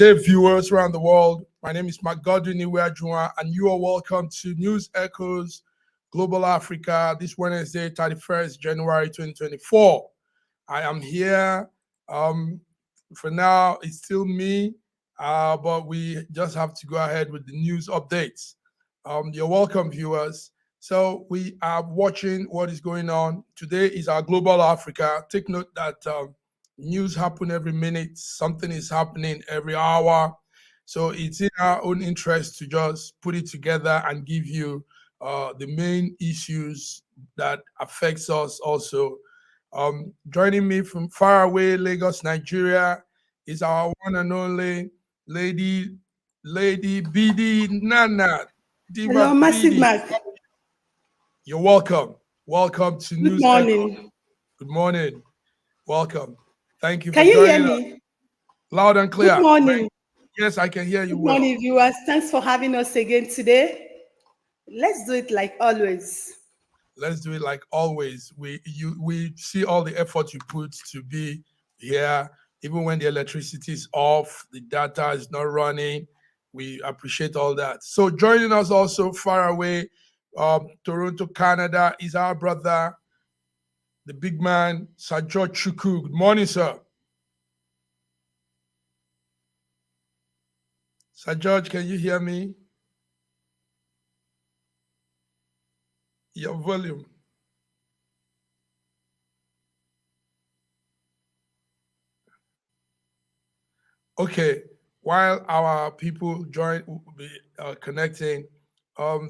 day, viewers around the world. My name is Godwin Iweajunwa, and you are welcome to News Echoes Global Africa this Wednesday, 31st January 2024. I am here. For now, it's still me, but we just have to go ahead with the news updates. You're welcome, viewers. So we are watching what is going on. Today is our Global Africa. Take note that news happen every minute. Something is happening every hour. So it's in our own interest to just put it together and give you the main issues that affects us also. Joining me from far away Lagos, Nigeria, is our one and only Lady BD Nana. Diva Hello, Massive BD. Mac. You're welcome. Welcome to Good News morning. Echo. Good morning. Welcome. Thank you Can for you hear joining us. me? Loud and clear. Good morning. Yes, I can hear you Good well. morning, viewers. Thanks for having us again today. Let's do it like always. Let's do it like always. We see all the effort you put to be here, even when the electricity is off, the data is not running. We appreciate all that. So joining us also far away, Toronto, Canada, is our brother, the big man, Sir George Chukwu. Good morning, sir. Sir George, can you hear me? Your volume. Okay, while our people will be connecting,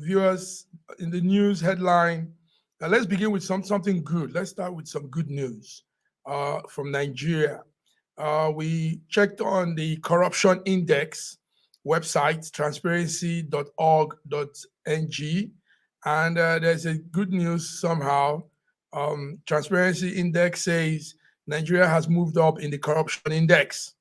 viewers in the news headline, let's begin with something good. Let's start with some good news from Nigeria. We checked on the corruption index website, transparency.org.ng, and there's a good news somehow. Transparency index says Nigeria has moved up in the corruption index.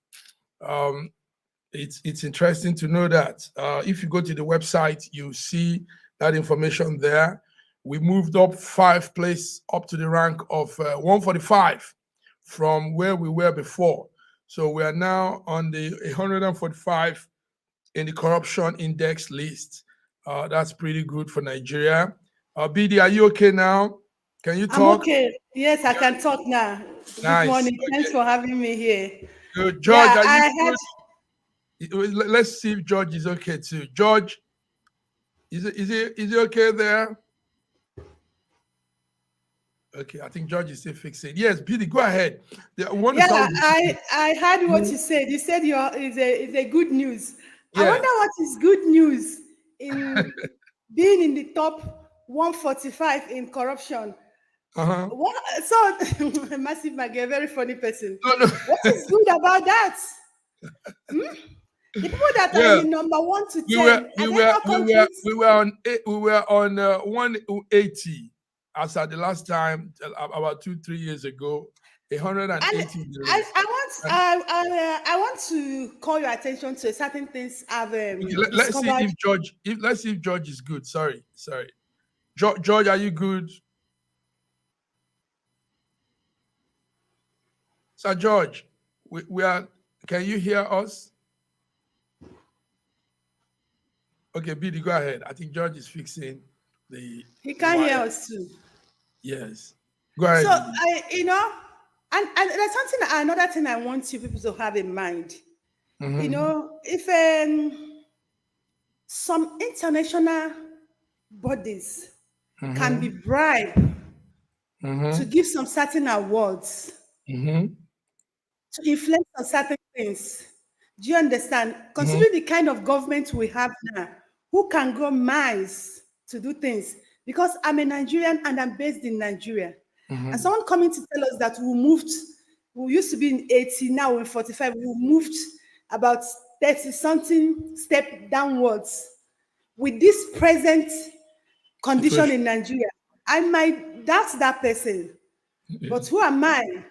It's interesting to know that if you go to the website, you see that information there. We moved up 5 places up to the rank of 145 from where we were before. So we are now on the 145 in the corruption index list. That's pretty good for Nigeria. BD, are you okay now? Can you talk? I'm okay. Yes, I can talk now. Nice. Good morning. Okay. Thanks for having me here. Good. George, are you good? Let's see if George is okay too. George, is he okay there? Okay, I think George is still fixing. Yes, Billy, go ahead. I heard what you said. You said is a good news. Yeah. I wonder what is good news in being in the top 145 in corruption. What? So Massive Mag, a very funny person. No. What is good about that? The people that are in number 1 to 10, we were on 180 as at the last time about 2-3 years ago. 180. I want to call your attention to certain things I've discovered. Let's see if George is good. Sorry. George, are you good? Sir George, we are. Can you hear us? Okay, Billy, go ahead. I think George is fixing the. He can hear us too. Yes. Go ahead. So and there's another thing I want you people to have in mind. If some international bodies can be bribed to give some certain awards, to influence on certain things. Do you understand? Considering the kind of government we have now, who can go miles to do things? Because I'm a Nigerian and I'm based in Nigeria. And someone coming to tell us that we used to be in 80, now we're in 45, we moved about 30-something step downwards. With this present condition in Nigeria, I might doubt that person. But who am I?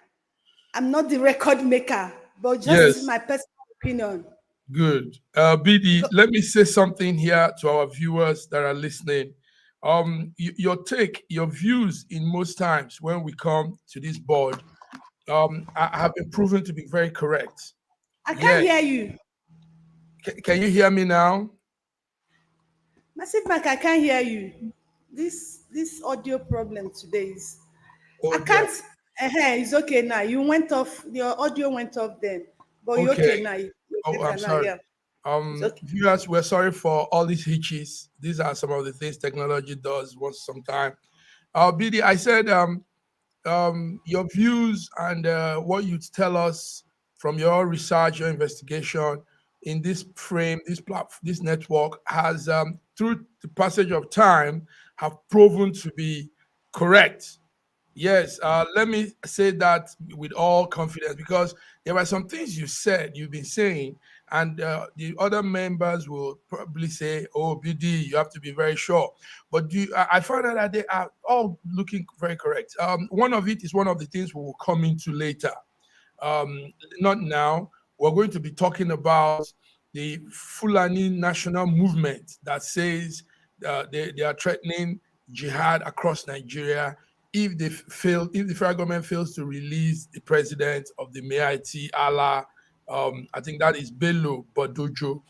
I'm not the record maker, but just my personal opinion. Good. BD, let me say something here to our viewers that are listening. Your views in most times when we come to this board have been proven to be very correct. I can't hear you. Can you hear me now? Massive Mike, I can't hear you. This audio problem today is. I Oh dear. can't. It's okay now. You went off. Your audio went off then, but you're Okay. okay now. You're Oh, I'm better now. sorry. Yeah, it's okay. Viewers, we're sorry for all these hitches. These are some of the things technology does once sometime. BD, I said your views and what you tell us from your research, your investigation in this frame, this network has, through the passage of time, have proven to be correct. Yes, let me say that with all confidence because there were some things you've been saying, and the other members will probably say, "Oh, BD, you have to be very sure." But I found out that they are all looking very correct. One of it is one of the things we will come into later. Not now. We're going to be talking about the Fulani National Movement that says they are threatening jihad across Nigeria if if the federal government fails to release the president of the Mighty Allah. I think that is Bello Bodojo.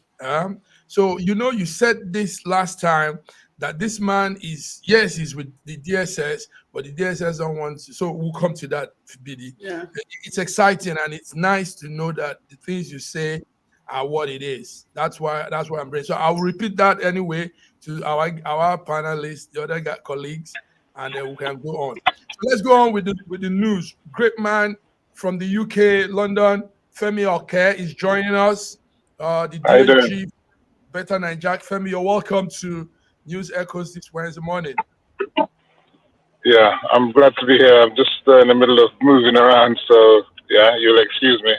So you said this last time that this man is, yes, he's with the DSS, but the DSS don't want to. So we'll come to that, BD. Yeah. It's exciting and it's nice to know that the things you say are what it is. That's why I'm bringing. So I will repeat that anyway to our panelists, the other colleagues, and then we can go on. So let's go on with the news. Great man from the UK, London, Femi Oke is joining us. The How you doing? DSG, Better Nigeria. Femi, you're welcome to News Echoes this Wednesday morning. Yeah, I'm glad to be here. I'm just in the middle of moving around, so yeah, you'll excuse me.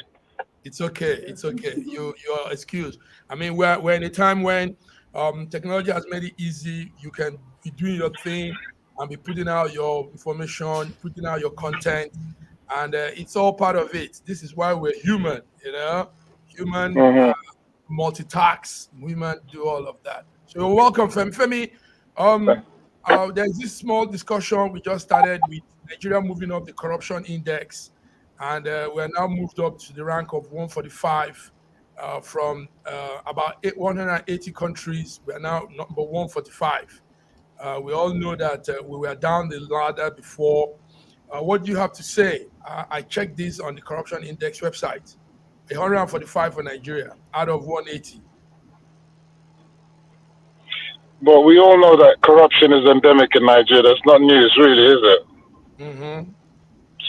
It's okay. It's okay. You are excused. I mean, we're in a time when technology has made it easy. You can be doing your thing and be putting out your information, putting out your content, and it's all part of it. This is why we're human. Human multitask. Women do all of that. So you're welcome, Femi. There's this small discussion we just started with Nigeria moving up the corruption index, and we're now moved up to the rank of 145 from about 180 countries. We're now number 145. We all know that we were down the ladder before. What do you have to say? I checked this on the corruption index website. 145 for Nigeria out of 180. But we all know that corruption is endemic in Nigeria. That's not news, really, is it? Mm-hmm.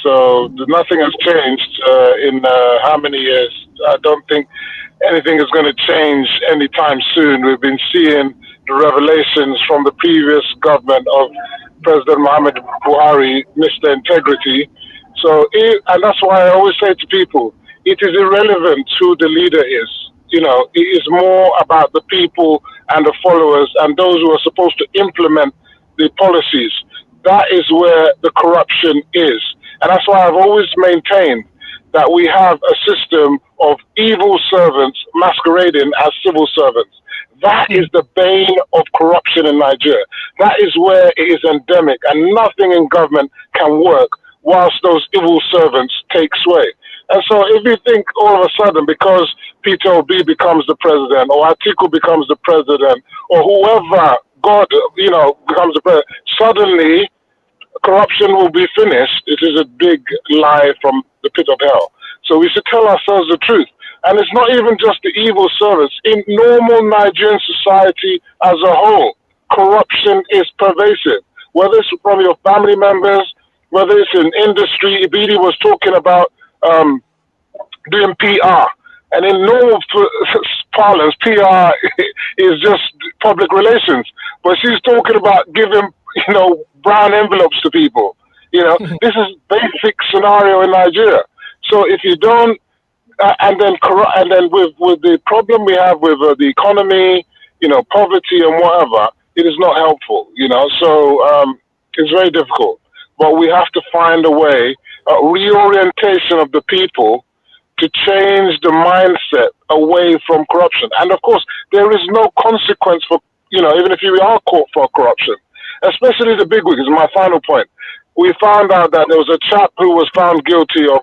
So nothing has changed in how many years? I don't think anything is going to change anytime soon. We've been seeing the revelations from the previous government of President Muhammad Buhari, Mr. Integrity. So, and that's why I always say to people, it is irrelevant who the leader is. It is more about the people and the followers and those who are supposed to implement the policies. That is where the corruption is. And that's why I've always maintained that we have a system of evil servants masquerading as civil servants. That is the bane of corruption in Nigeria. That is where it is endemic, and nothing in government can work whilst those evil servants take sway. And so if you think all of a sudden, because Peter Obi becomes the president, or Atiku becomes the president, or whoever, God, becomes the president, suddenly corruption will be finished, it is a big lie from the pit of hell. So we should tell ourselves the truth. And it's not even just the evil servants. In normal Nigerian society as a whole, corruption is pervasive. Whether it's from your family members, whether it's in industry. Ibidi was talking about doing PR. And in normal parlance, PR is just public relations. But she's talking about giving, brown envelopes to people. This is basic scenario in Nigeria. So if you don't, and then with the problem we have with the economy, poverty and whatever, it is not helpful. So it's very difficult. But we have to find a way, a reorientation of the people to change the mindset away from corruption. And of course, there is no consequence for, even if you are caught for corruption, especially the bigwigs. Is my final point. We found out that there was a chap who was found guilty of,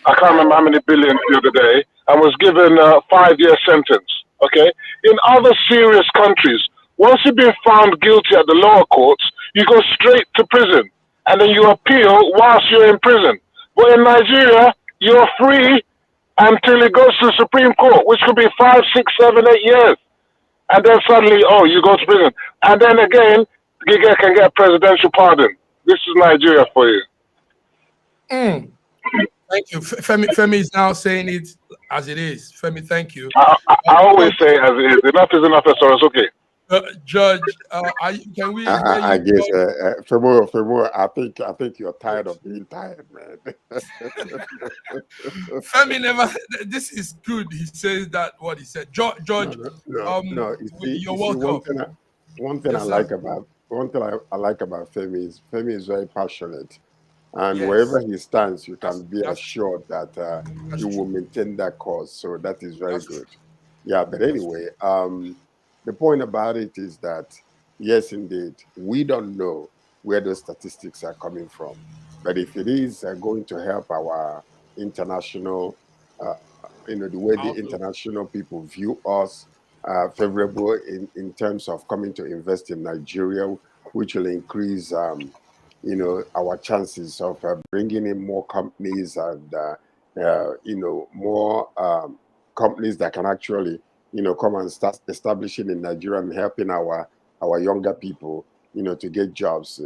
I can't remember how many billions the other day, and was given a 5-year sentence. Okay? In other serious countries, once you've been found guilty at the lower courts, you go straight to prison, and then you appeal whilst you're in prison. But in Nigeria, you're free until it goes to the Supreme Court, which could be 5, 6, 7, 8 years. And then suddenly, oh, you go to prison. And then again, you can get presidential pardon. This is Nigeria for you. Thank you. Femi is now saying it as it is. Femi, thank you. I always say as it is. Enough is enough, so it's okay. Judge, can we? I guess, Femo, I think you're tired of being tired, man. Femi never. This is good. He says that what he said. George, no. You're welcome. One thing I like about Femi is very passionate, and wherever he stands, you can be assured that he will maintain that cause. So that is very good. Yeah, but anyway, the point about it is that, yes, indeed, we don't know where those statistics are coming from. But if it is going to help our international, the way the international people view us favorable in terms of coming to invest in Nigeria, which will increase, our chances of bringing in more companies and, more companies that can actually come and start establishing in Nigeria and helping our younger people, to get jobs,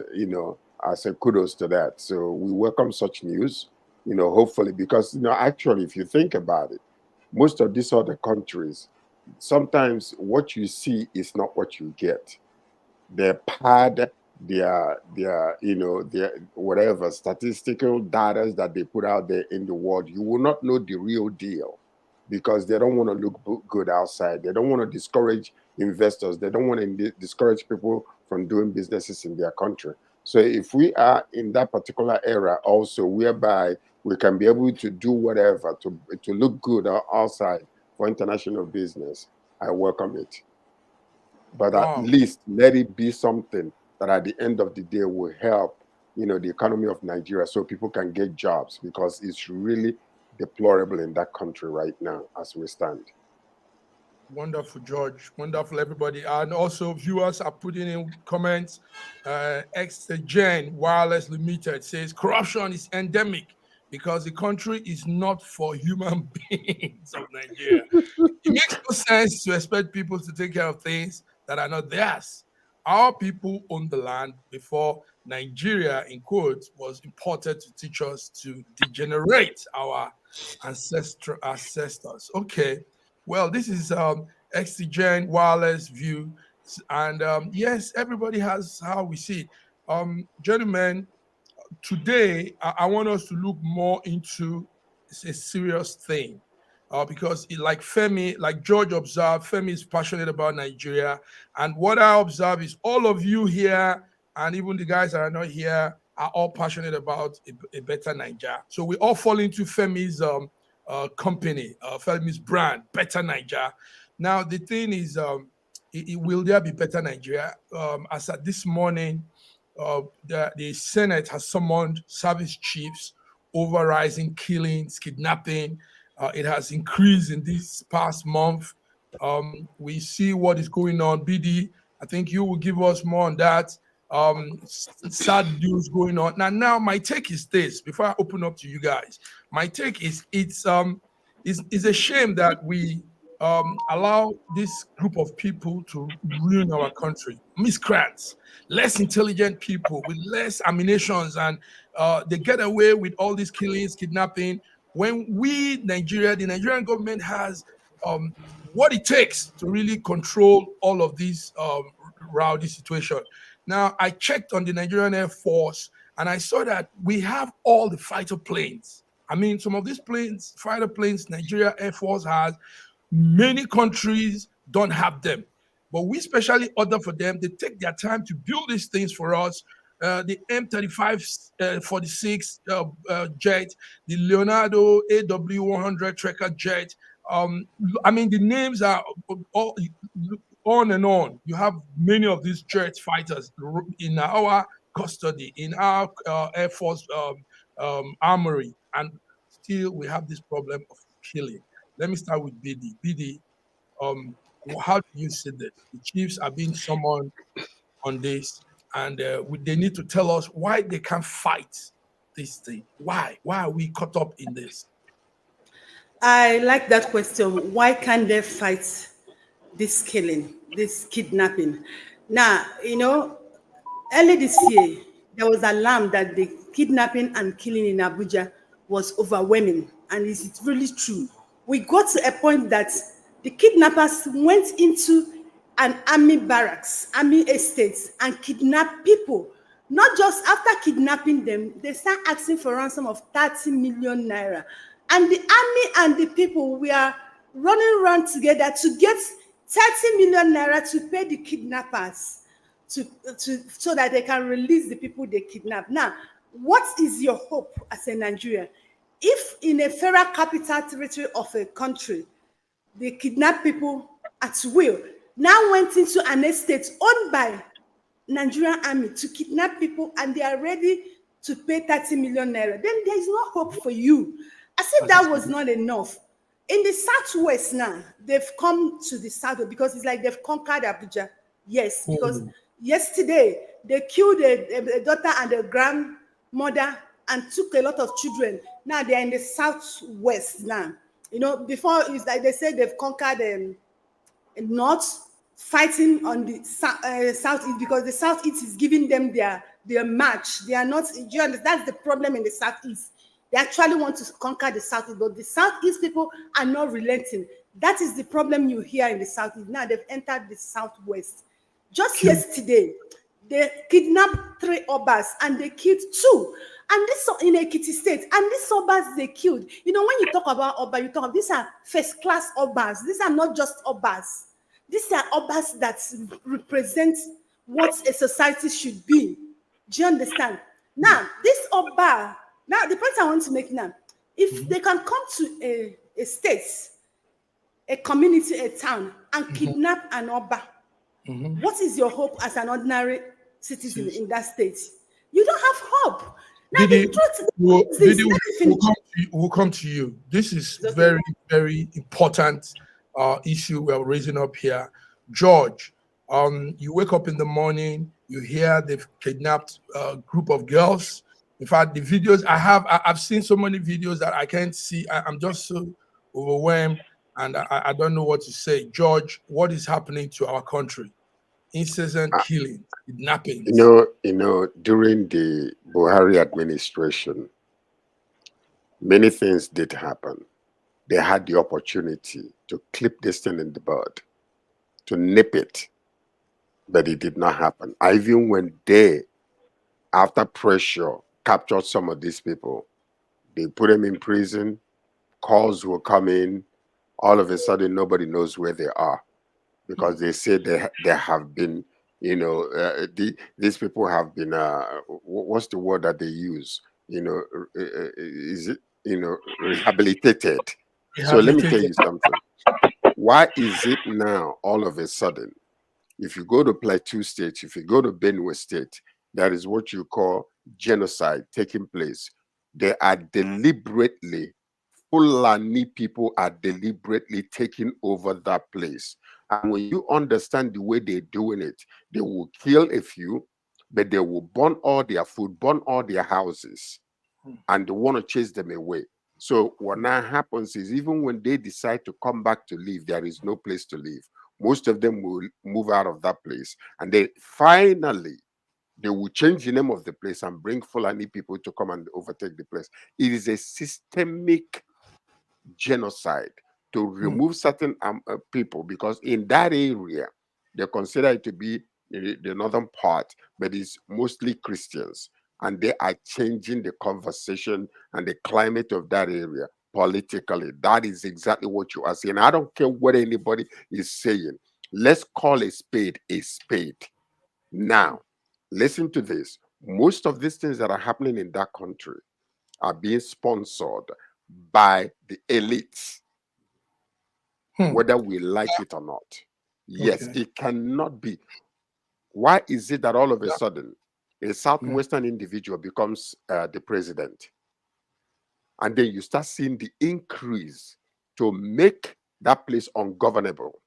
I say kudos to that. So we welcome such news, hopefully, because, actually, if you think about it, most of these other countries, sometimes what you see is not what you get. They pad their whatever statistical data that they put out there in the world. You will not know the real deal, because they don't want to look good outside. They don't want to discourage investors. They don't want to discourage people from doing businesses in their country. So if we are in that particular era also, whereby we can be able to do whatever to look good outside for international business, I welcome it. But at least let it be something that at the end of the day will help, the economy of Nigeria, so people can get jobs, because it's really deplorable in that country right now as we stand. Wonderful, George. Wonderful, everybody. And also, viewers are putting in comments. Gen Wireless Limited says corruption is endemic because the country is not for human beings of Nigeria. It makes no sense to expect people to take care of things that are not theirs. Our people own the land before Nigeria, in quotes, was imported to teach us to degenerate our ancestors. Okay, well, this is Gen Wireless view, and yes, everybody has how we see it. Gentlemen, today I want us to look more into a serious thing. Because like Femi, like George observed, Femi is passionate about Nigeria. And what I observe is all of you here, and even the guys that are not here, are all passionate about a better Nigeria. So we all fall into Femi's company, Femi's brand, Better Nigeria. Now, the thing is, will there be better Nigeria? As at this morning, the Senate has summoned service chiefs over rising killings, kidnapping. It has increased in this past month. We see what is going on. BD, I think you will give us more on that. Sad news going on. Now, my take is this, before I open up to you guys. My take is it's a shame that we allow this group of people to ruin our country. Miscreants, less intelligent people with less ammunitions, and they get away with all these killings, kidnapping. When the Nigerian government has what it takes to really control all of these rowdy situation. Now, I checked on the Nigerian Air Force, and I saw that we have all the fighter planes. I mean, some of these fighter planes, Nigeria Air Force has. Many countries don't have them, but we specially order for them. They take their time to build these things for us. The M35 46 jet, the Leonardo AW100 Tracker jet. I mean, the names are all on and on. You have many of these jet fighters in our custody, in our Air Force armory, and still we have this problem of killing. Let me start with BD. BD, how do you see this? The chiefs are being summoned on this, and they need to tell us why they can't fight this thing. Why? Why are we caught up in this? I like that question. Why can't they fight this killing, this kidnapping? Now, early this year, there was alarm that the kidnapping and killing in Abuja was overwhelming, and it's really true. We got to a point that the kidnappers went into an army barracks, army estates, and kidnapped people. Not just after kidnapping them, they start asking for ransom of 30 million naira. And the army and the people were running around together to get 30 million naira to pay the kidnappers so that they can release the people they kidnap. Now, what is your hope as a Nigerian? If in a federal capital territory of a country, they kidnap people at will, now went into an estate owned by Nigerian army to kidnap people, and they are ready to pay 30 million naira, then there is no hope for you. As if that was not enough. In the southwest now, they've come to the south because it's like they've conquered Abuja. Yes, because yesterday they killed a daughter and a grandmother and took a lot of children. Now they're in the southwest now. Before it's like they said they've conquered north, fighting on the southeast because the southeast is giving them their match. They are not. Do you understand? That's the problem in the southeast. They actually want to conquer the southeast, but the southeast people are not relenting. That is the problem you hear in the southeast. Now they've entered the southwest. Just yesterday, they kidnapped 3 Obas and they killed 2. And this in Ekiti State. And these Obas they killed. When you talk about Oba, you talk about these are first-class Obas. These are not just Obas. These are Obas that represent what a society should be. Do you understand? Now, this Oba, now the point I want to make now, if they can come to a state, a community, a town, and kidnap an Oba, what is your hope as an ordinary citizen in that state? You don't have hope. Now, Didi, the we'll come to you. This is very, very important issue we're raising up here. George, you wake up in the morning, you hear they've kidnapped a group of girls. In fact, the videos I've seen so many videos that I can't see. I'm just so overwhelmed, and I don't know what to say. George, what is happening to our country? Incessant killing, kidnapping. During the Buhari administration, many things did happen. They had the opportunity to clip this thing in the bud, to nip it, but it did not happen. Even when they, after pressure, captured some of these people, they put them in prison, calls will come in, all of a sudden nobody knows where they are because they say they have been, these people have been, what's the word that they use? Is it, rehabilitated. So let me tell you something. Why is it now all of a sudden, if you go to Plateau State, if you go to Benue State, that is what you call genocide taking place. They are deliberately, Fulani people are deliberately taking over that place. And when you understand the way they're doing it, they will kill a few, but they will burn all their food, burn all their houses, and they want to chase them away. So what now happens is even when they decide to come back to live, there is no place to live. Most of them will move out of that place. And then finally, they will change the name of the place and bring Fulani people to come and overtake the place. It is a systemic genocide to remove certain people, because in that area, they consider it to be the northern part, but it's mostly Christians. And they are changing the conversation and the climate of that area politically. That is exactly what you are saying. I don't care what anybody is saying. Let's call a spade a spade. Now, listen to this. Most of these things that are happening in that country are being sponsored by the elites, whether we like it or not. Yes, it cannot be. Why is it that all of a sudden a southwestern individual becomes the president? And then you start seeing the increase to make that place ungovernable.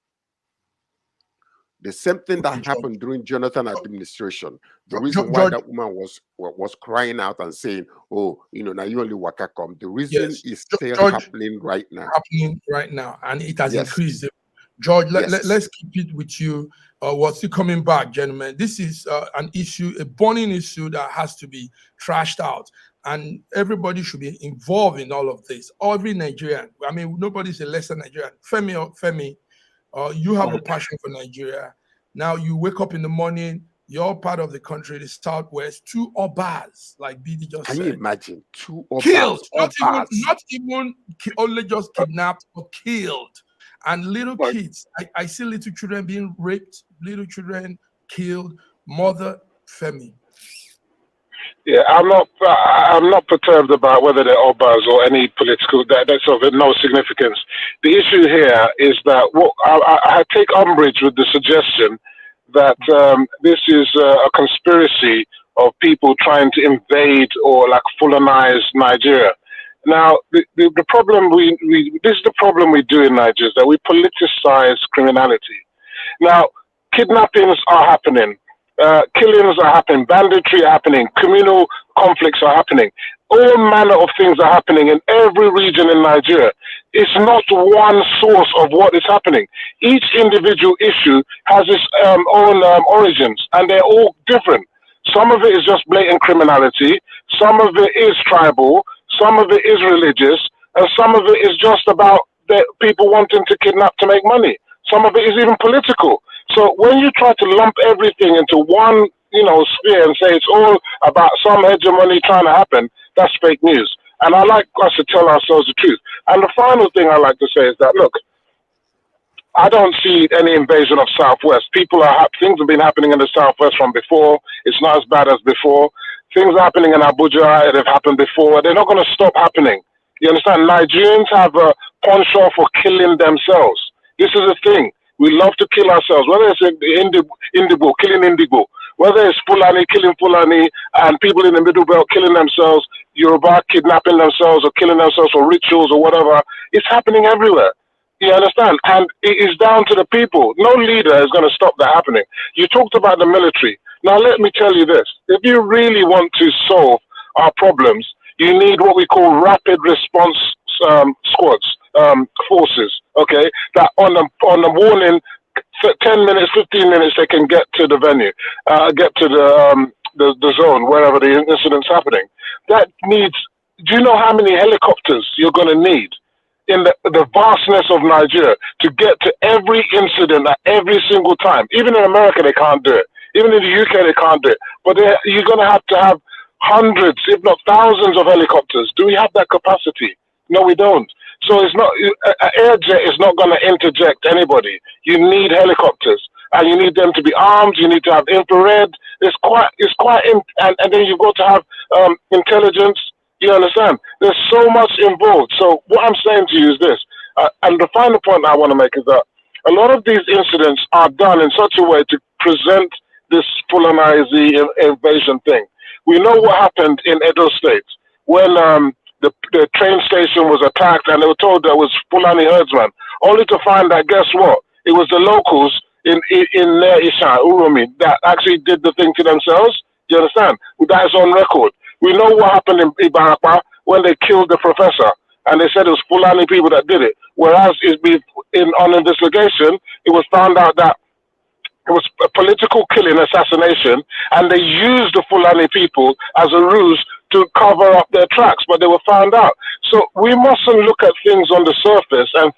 The same thing that happened during Jonathan administration. The reason why that woman was crying out and saying, "Oh, now you only waka come." The reason is still happening right now. And it has increased. George, let's keep it with you. What's still coming back, gentlemen? This is an issue, a burning issue that has to be trashed out, and everybody should be involved in all of this. Every Nigerian. I mean, nobody's a lesser Nigerian. Femi, you have a passion for Nigeria. Now you wake up in the morning, you're part of the country, the Southwest, 2 Obas, like BD just said. Can you imagine? 2 Obas. Killed. Not even only just kidnapped, but killed. And little kids, I see little children being raped, little children killed, mother, Femi. Yeah, I'm not perturbed about whether they're Obas or any political. That's of no significance. The issue here is that I take umbrage with the suggestion that this is a conspiracy of people trying to invade or like Fulanize Nigeria. Now, the problem this is the problem we do in Nigeria, is that we politicize criminality. Now, kidnappings are happening. Killings are happening, banditry are happening, communal conflicts are happening. All manner of things are happening in every region in Nigeria. It's not one source of what is happening. Each individual issue has its own origins, and they're all different. Some of it is just blatant criminality, some of it is tribal, some of it is religious, and some of it is just about the people wanting to kidnap to make money. Some of it is even political. So when you try to lump everything into one, sphere and say it's all about some hegemony trying to happen, that's fake news. And I like us to tell ourselves the truth. And the final thing I like to say is that, look, I don't see any invasion of Southwest. Things have been happening in the Southwest from before. It's not as bad as before. Things are happening in Abuja. They've happened before. They're not going to stop happening. You understand? Nigerians have a penchant for killing themselves. This is a thing. We love to kill ourselves, whether it's Indigo, killing Indigo, whether it's Fulani, killing Fulani, and people in the Middle Belt killing themselves, Yoruba kidnapping themselves or killing themselves for rituals or whatever. It's happening everywhere. You understand? And it is down to the people. No leader is going to stop that happening. You talked about the military. Now, let me tell you this. If you really want to solve our problems, you need what we call rapid response squads, forces, okay? That on the warning, 10 minutes, 15 minutes, they can get to the venue, get to the zone, wherever the incident's happening. That needs, do you know how many helicopters you're going to need in the vastness of Nigeria to get to every incident at every single time? Even in America, they can't do it. Even in the UK, they can't do it. But you're going to have hundreds, if not thousands of helicopters. Do we have that capacity? No, we don't. So it's not, an air jet is not going to interject anybody. You need helicopters, and you need them to be armed. You need to have infrared. And then you've got to have intelligence. You understand? There's so much involved. So what I'm saying to you is this, and the final point I want to make is that a lot of these incidents are done in such a way to present this Fulani invasion thing. We know what happened in Edo State when the train station was attacked and they were told there was Fulani herdsmen, only to find that, guess what? It was the locals in Naira, Urumi, that actually did the thing to themselves. Do you understand? That is on record. We know what happened in Ibarapa when they killed the professor, and they said it was Fulani people that did it. Whereas on investigation, it was found out that it was a political killing, assassination, and they used the Fulani people as a ruse to cover up their tracks, but they were found out. So we mustn't look at things on the surface and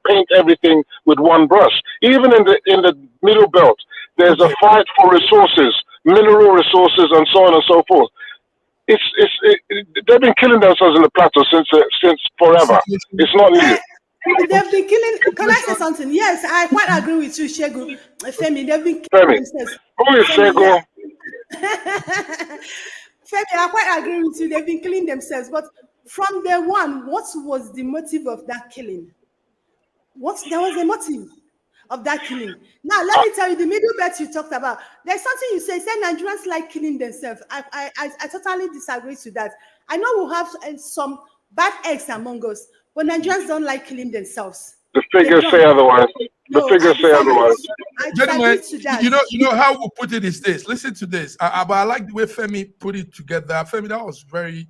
paint everything with one brush. Even in the Middle Belt, there's a fight for resources, mineral resources, and so on and so forth. They've been killing themselves in the plateau since forever. It's not new. They've been killing. Can I say something? Yes, I quite agree with you, Shegu. Femi, they've been killing themselves. Who is Shegu? Femi, I quite agree with you. They've been killing themselves. But from day one, what was the motive of that killing? There was a motive of that killing. Now, let me tell you, the Middle Belt you talked about, there's something you say Nigerians like killing themselves. I totally disagree with that. I know we have some bad eggs among us. But Nigerians don't like killing themselves. The figures say otherwise. No, the figures say otherwise. I Gentlemen, disagree to that. you know how we put it is this. Listen to this. But I like the way Femi put it together. Femi, that was very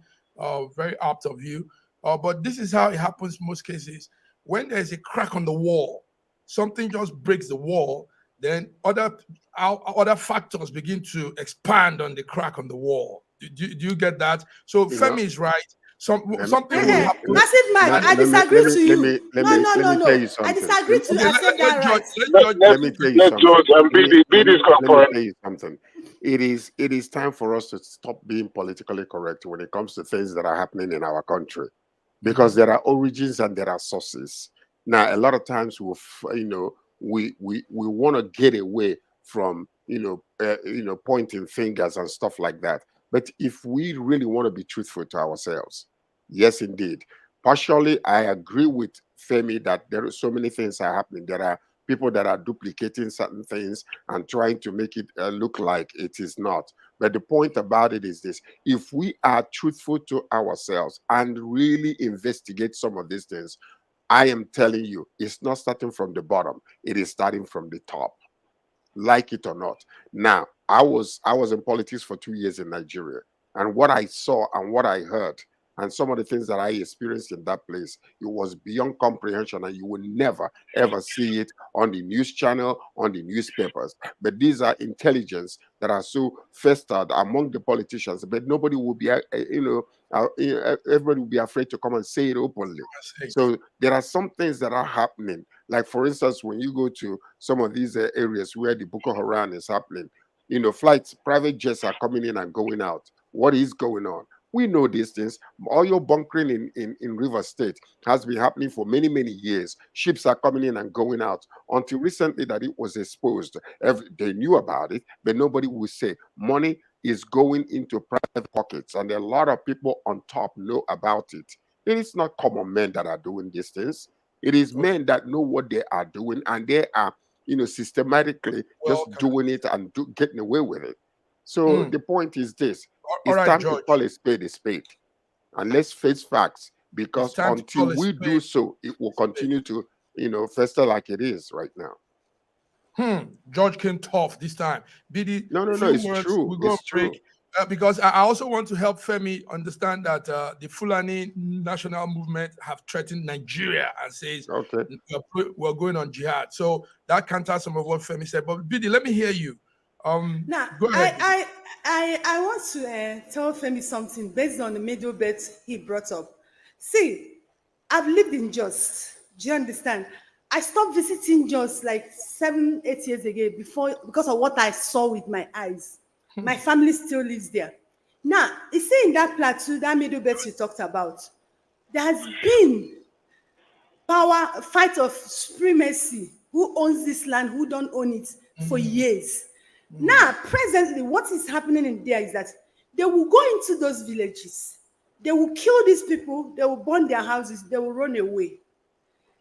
apt of you. But this is how it happens in most cases. When there's a crack on the wall, something just breaks the wall, then other factors begin to expand on the crack on the wall. Do you get that? So Femi is right. Something will happen. Massive Mike, I disagree to you. No. I disagree to you. I said that right. Let me tell you something. George and BD's got Let me tell you something. It is time for us to stop being politically correct when it comes to things that are happening in our country, because there are origins and there are sources. Now, a lot of times we want to get away from pointing fingers and stuff like that. But if we really want to be truthful to ourselves, yes, indeed. Partially, I agree with Femi that there are so many things are happening. There are people that are duplicating certain things and trying to make it look like it is not. But the point about it is this: if we are truthful to ourselves and really investigate some of these things, I am telling you, it's not starting from the bottom. It is starting from the top, like it or not. Now, I was in politics for 2 years in Nigeria, and what I saw and what I heard and some of the things that I experienced in that place, it was beyond comprehension, and you will never, ever see it on the news channel, on the newspapers. But these are intelligence that are so festered among the politicians, but nobody will be, everybody will be afraid to come and say it openly. So there are some things that are happening. Like, for instance, when you go to some of these areas where the Boko Haram is happening, flights, private jets are coming in and going out. What is going on? We know these things. All your bunkering in River State has been happening for many, many years. Ships are coming in and going out until recently that it was exposed. They knew about it, but nobody would say money is going into private pockets. And a lot of people on top know about it. It is not common men that are doing these things. It is men that know what they are doing, and they are, systematically just doing it and getting away with it. So the point is this. It's time to call a spade, and let's face facts, because until we do so, it will continue to, fester like it is right now. George came tough this time. BD, no, it's true. We're going to break because I also want to help Femi understand that the Fulani National Movement have threatened Nigeria and says we're going on jihad. So that counters some of what Femi said. But BD, let me hear you. Now, I want to tell Femi something based on the middle bet he brought up. See, I've lived in Jos. Do you understand? I stopped visiting Jos like 7-8 years ago because of what I saw with my eyes. My family still lives there. Now, you see, in that plateau, that middle bet you talked about, there has been fight of supremacy. Who owns this land? Who don't own it for years? Now, presently, what is happening in there is that they will go into those villages. They will kill these people. They will burn their houses. They will run away.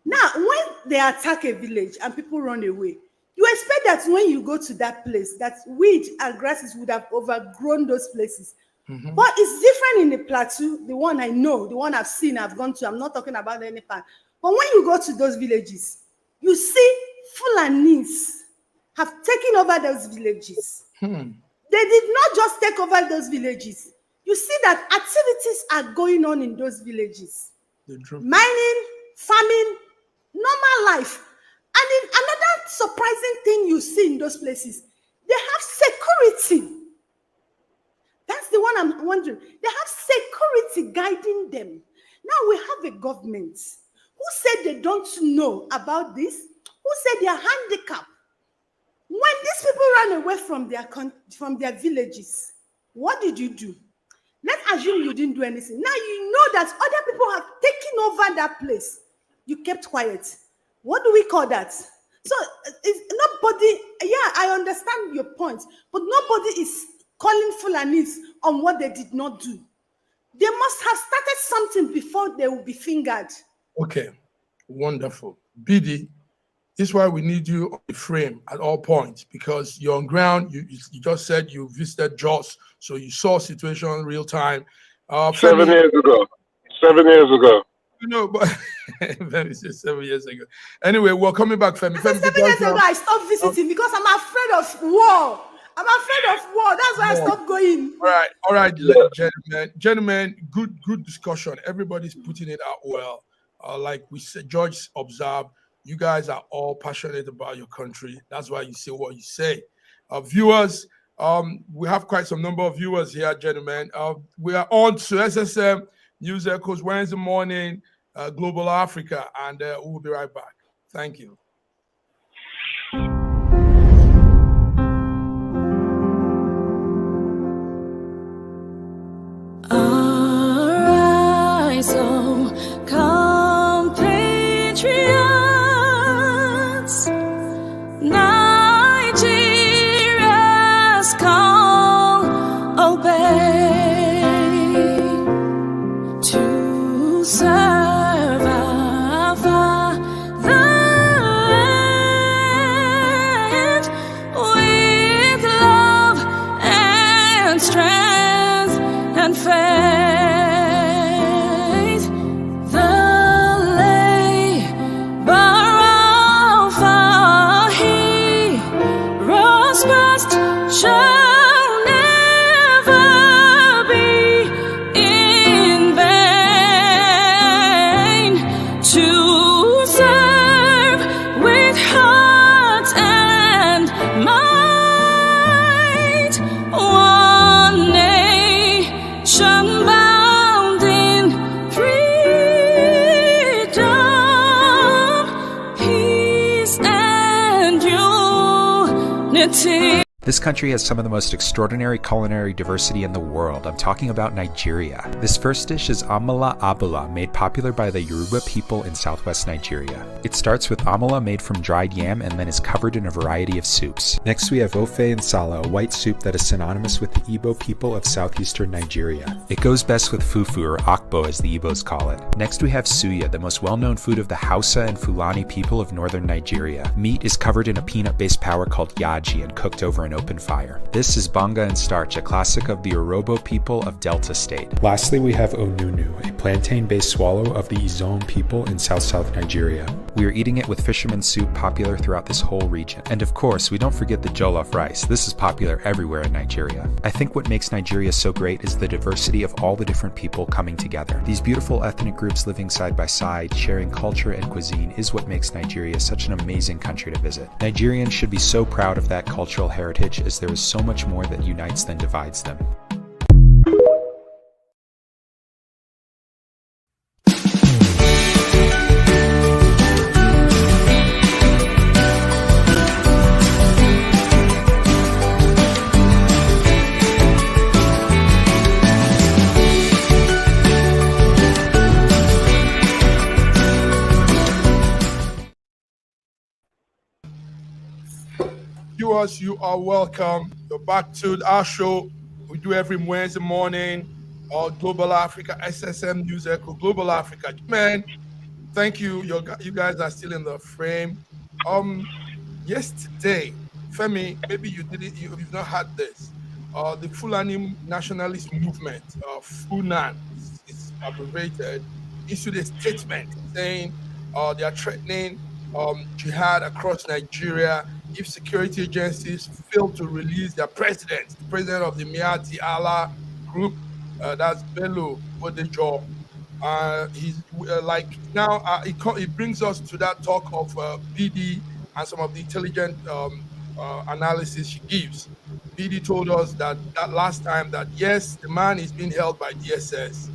Now, when they attack a village and people run away, you expect that when you go to that place, that weed and grasses would have overgrown those places. But it's different in the plateau, the one I know, the one I've seen, I've gone to. I'm not talking about any part. But when you go to those villages, you see Fulanis have taken over those villages. They did not just take over those villages. You see that activities are going on in those villages. Mining, farming, normal life. And then another surprising thing you see in those places, they have security. That's the one I'm wondering. They have security guiding them. Now we have a government who said they don't know about this, who said they are handicapped. When these people ran away from their villages, what did you do? Let's assume you didn't do anything. Now you know that other people have taken over that place. You kept quiet. What do we call that? So it's nobody, I understand your point, but nobody is calling Fulanis on what they did not do. They must have started something before they will be fingered. Okay, wonderful. BD, this is why we need you on the frame at all points, because you're on ground. You just said you visited Jos, so you saw situation in real time. 7 years ago. 7 years ago. You know, but Femi said 7 years ago. Anyway, we're coming back, Femi. I said 7 years ago, I stopped visiting because I'm afraid of war. I'm afraid of war. That's why I stopped going. All right, gentlemen, good discussion. Everybody's putting it out well. Like we said, George observed, you guys are all passionate about your country. That's why you say what you say. Viewers, we have quite some number of viewers here, gentlemen. We are on to SSM News Echoes Wednesday morning, Global Africa, and we'll be right back. Thank you. Arise, oh, compatriots, Nigeria's call, obey to serve our fatherland with love and strength and faith. The labor of our heroes past shall never be in vain. To serve with heart and might, one nation bound in freedom, peace and unity. This country has some of the most extraordinary culinary diversity in the world. I'm talking about Nigeria. This first dish is amala abula, made popular by the Yoruba people in southwest Nigeria. It starts with amala made from dried yam and then is covered in a variety of soups. Next we have ofe and sala, a white soup that is synonymous with the Igbo people of southeastern Nigeria. It goes best with fufu, or akbo as the Igbos call it. Next we have suya, the most well-known food of the Hausa and Fulani people of northern Nigeria. Meat is covered in a peanut-based powder called yaji and cooked over an open fire. This is banga and starch, a classic of the Urhobo people of Delta State. Lastly, we have onunu, a plantain-based swallow of the Izon people in south-south Nigeria. We are eating it with fisherman soup, popular throughout this whole region. And of course, we don't forget the jollof rice. This is popular everywhere in Nigeria. I think what makes Nigeria so great is the diversity of all the different people coming together. These beautiful ethnic groups living side by side, sharing culture and cuisine is what makes Nigeria such an amazing country to visit. Nigerians should be so proud of that cultural heritage, as there is so much more that unites than divides them. Viewers, you are welcome. You're back to our show. We do every Wednesday morning. Global Africa, SSM News Echo, Global Africa. Man, thank you. You guys are still in the frame. Yesterday, Femi, maybe you've not had this. The Fulani Nationalist Movement, FUNAM, it's abbreviated, issued a statement saying they are threatening jihad across Nigeria if security agencies fail to release their president, the president of the Miati Allah group, that's Bello Bodejo. It brings us to that talk of BD and some of the intelligent analysis she gives. BD told us that last time that yes, the man is being held by DSS,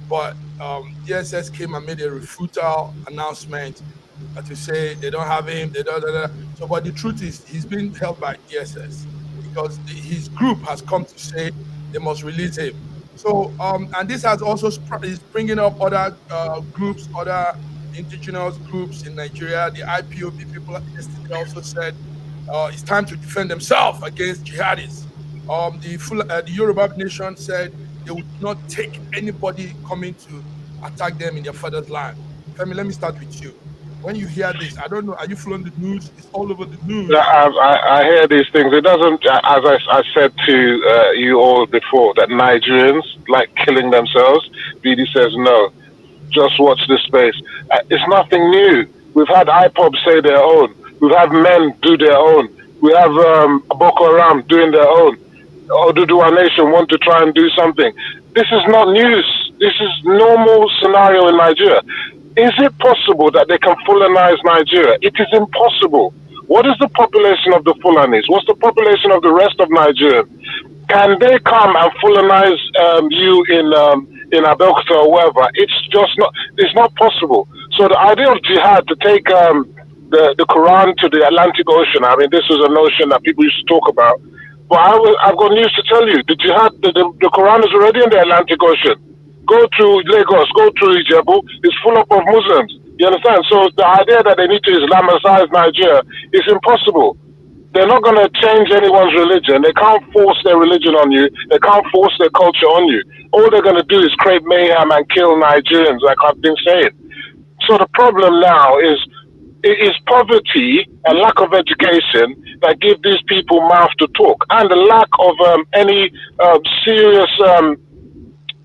but DSS came and made a refutal announcement to say they don't have him, So, but the truth is, he's being held by DSS because his group has come to say they must release him. So, and this has also is bringing up other groups, other indigenous groups in Nigeria. The IPOB people yesterday also said it's time to defend themselves against jihadists. The Yoruba nation said they would not take anybody coming to attack them in their father's land. Femi, let me start with you. When you hear this, I don't know, are you following the news? It's all over the news. I hear these things. It doesn't, as I said to you all before, that Nigerians like killing themselves. BD says no. just watch this space. It's nothing new. We've had IPOB say their own. We've had men do their own. We have Boko Haram doing their own. Oduduwa Nation want to try and do something. This is not news. This is normal scenario in Nigeria. Is it possible that they can Fulanize Nigeria? It is impossible. What is the population of the Fulanis? What's the population of the rest of Nigeria? Can they come and Fulanize you in Abeokuta or wherever? It's just not. It's not possible. So the idea of jihad to take the Quran to the Atlantic Ocean. I mean, this was a notion that people used to talk about. But I've got news to tell you. The jihad, the Quran is already in the Atlantic Ocean. Go to Lagos, go to Ijebu. It's full up of Muslims. You understand? So the idea that they need to Islamize Nigeria is impossible. They're not going to change anyone's religion. They can't force their religion on you. They can't force their culture on you. All they're going to do is create mayhem and kill Nigerians, like I've been saying. So the problem now is poverty and lack of education that give these people mouth to talk, and the lack of any serious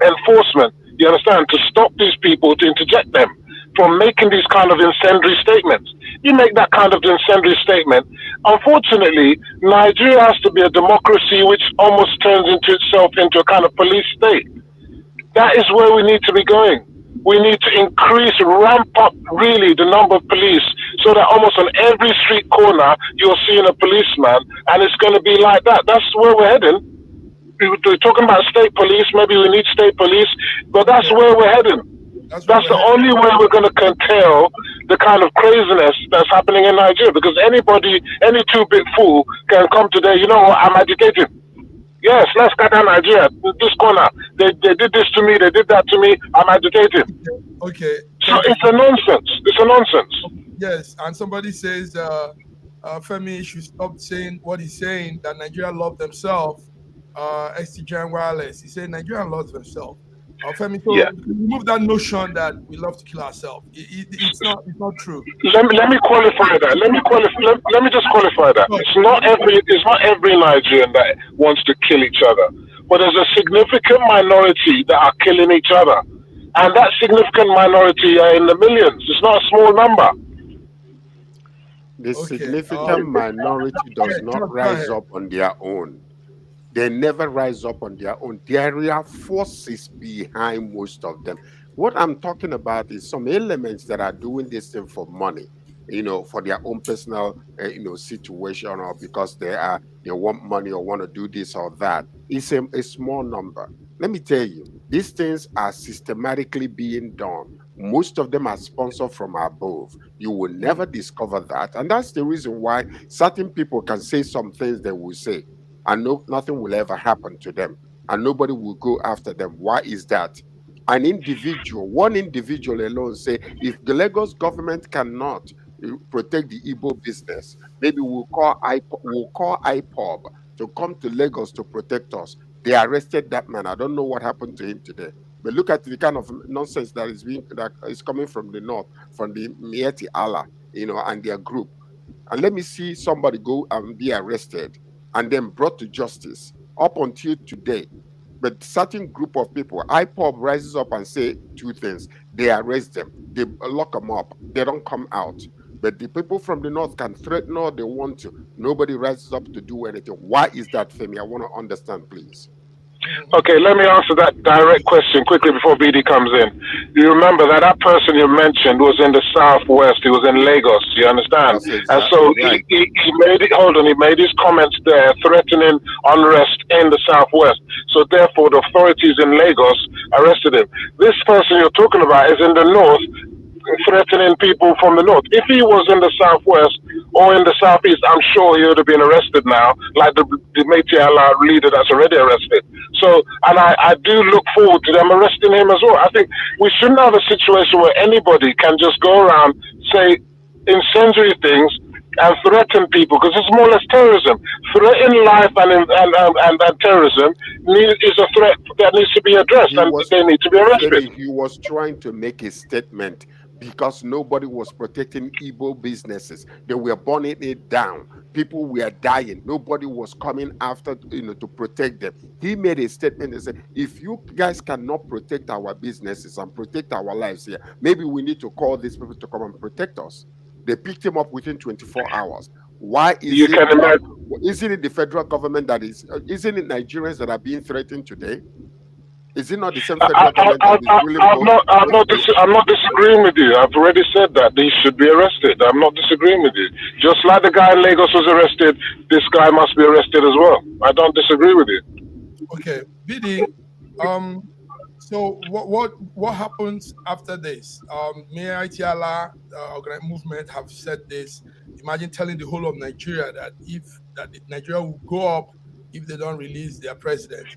enforcement, you understand, to stop these people, to interject them from making these kind of incendiary statements. You make that kind of incendiary statement. Unfortunately, Nigeria has to be a democracy which almost turns itself into a kind of police state. That is where we need to be going. We need to ramp up really the number of police so that almost on every street corner you're seeing a policeman, and it's going to be like that. That's where we're heading. We're talking about state police. Maybe we need state police, but that's where we're heading. That's the only way we're going to curtail the kind of craziness that's happening in Nigeria, because any two-bit fool can come today, you know what, I'm agitating. Yes, let's cut down Nigeria. This corner, they did this to me, they did that to me, I'm agitating. Okay. So it's a nonsense. It's a nonsense. Yes, and somebody says Femi should stop saying what he's saying, that Nigeria love themselves. STJ Wireless, he said Nigeria loves themselves. Femi, so remove that notion that we love to kill ourselves. It's not true. Let me qualify that. Let me just qualify that. It's not every Nigerian that wants to kill each other, but there's a significant minority that are killing each other, and that significant minority are in the millions. It's not a small number. The significant minority does not rise up on their own. They never rise up on their own. There are forces behind most of them. What I'm talking about is some elements that are doing this thing for money, for their own personal, situation, or because they want money or want to do this or that. It's a small number. Let me tell you, these things are systematically being done. Most of them are sponsored from above. You will never discover that. And that's the reason why certain people can say some things they will say, and nothing will ever happen to them, and nobody will go after them. Why is that? One individual alone say, if the Lagos government cannot protect the Igbo business, maybe we'll call IPOB to come to Lagos to protect us. They arrested that man. I don't know what happened to him today. But look at the kind of nonsense that is coming from the north, from the Mieti Allah, and their group. And let me see somebody go and be arrested and then brought to justice up until today. But certain group of people, IPOB rises up and say two things. They arrest them, they lock them up, they don't come out. But the people from the north can threaten all they want to. Nobody rises up to do anything. Why is that, Femi? I want to understand, please. Okay, let me answer that direct question quickly before BD comes in. You remember that person you mentioned was in the southwest. He was in Lagos. You understand? Exactly, and so right. he made it. Hold on. He made his comments there, threatening unrest in the southwest. So therefore, the authorities in Lagos arrested him. This person you're talking about is in the north, threatening people from the north. If he was in the southwest or in the southeast, I'm sure he would have been arrested now, like the Métis Allah leader that's already arrested. So, and I do look forward to them arresting him as well. I think we shouldn't have a situation where anybody can just go around, say incendiary things and threaten people, because it's more or less terrorism. Threatening life and terrorism is a threat that needs to be addressed, and they need to be arrested. He was trying to make a statement because nobody was protecting Igbo businesses. They were burning it down. People were dying. Nobody was coming after, to protect them. He made a statement and said, if you guys cannot protect our businesses and protect our lives here, maybe we need to call these people to come and protect us. They picked him up within 24 hours. Why is You it can that, imagine. isn't it the federal government that isn't it Nigerians that are being threatened today? Is it not the same federal government that is ruling both states? I'm not disagreeing with you. I've already said that he should be arrested. I'm not disagreeing with you. Just like the guy in Lagos was arrested, this guy must be arrested as well. I don't disagree with you. Okay, BD. So what happens after this? Mayor Itiala movement have said this. Imagine telling the whole of Nigeria that Nigeria will go up if they don't release their president.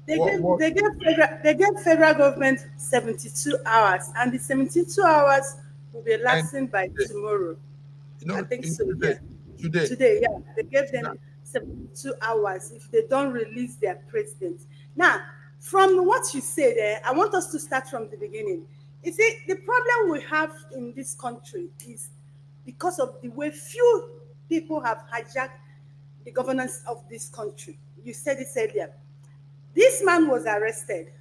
They gave federal government 72 hours, and the 72 hours will be lasting by tomorrow. I think so. Today, yeah. They gave them 72 hours if they don't release their president. Now, from what you say there, I want us to start from the beginning. You see, the problem we have in this country is because of the way few people have hijacked the governance of this country. You said it earlier. This man was arrested.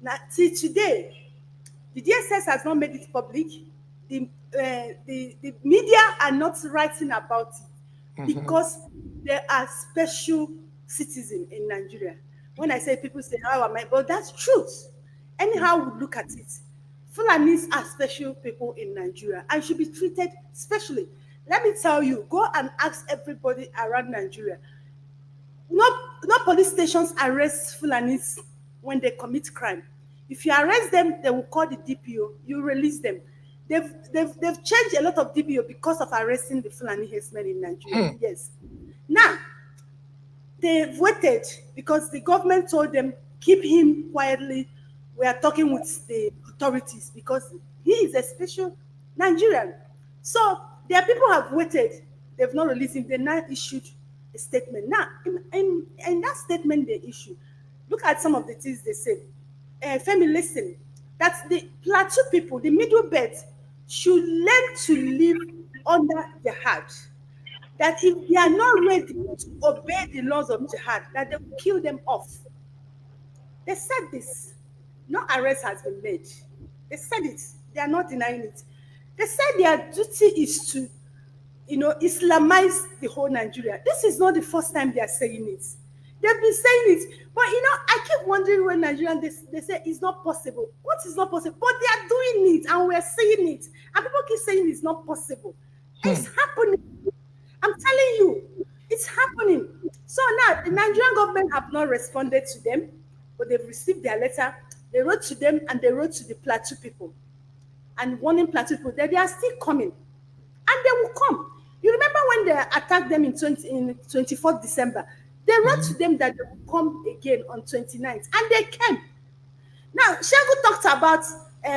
Now, till today, the DSS has not made it public. The media are not writing about it because there are special citizens in Nigeria. When I say people say, how am I? But that's truth. Anyhow we look at it, Fulanis are special people in Nigeria and should be treated specially. Let me tell you, go and ask everybody around Nigeria. No police stations arrest Fulanis when they commit crime. If you arrest them, they will call the DPO. You release them. They've changed a lot of DPO because of arresting the Fulani herdsmen in Nigeria. Yes. Now, they've waited because the government told them, keep him quietly. We are talking with the authorities because he is a special Nigerian. So their people have waited. They've not released him. They now issued a statement. Now, in that statement they issued, look at some of the things they said. Femi, listen, that the plateau people, the middle belt, should learn to live under jihad. That if they are not ready to obey the laws of jihad, that they will kill them off. They said this. No arrest has been made. They said it. They are not denying it. They said their duty is to, Islamize the whole Nigeria. This is not the first time they are saying it. They've been saying it. But, I keep wondering when Nigerians, they say it's not possible. What is not possible? But they are doing it and we're seeing it. And people keep saying it's not possible. It's happening. I'm telling you, it's happening. So now, the Nigerian government have not responded to them, but they've received their letter. They wrote to them and they wrote to the plateau people. And warning plateau people that they are still coming. And they will come. You remember when they attacked them in 24th December? They wrote to them that they will come again on 29th. And they came. Now, Shagu talked about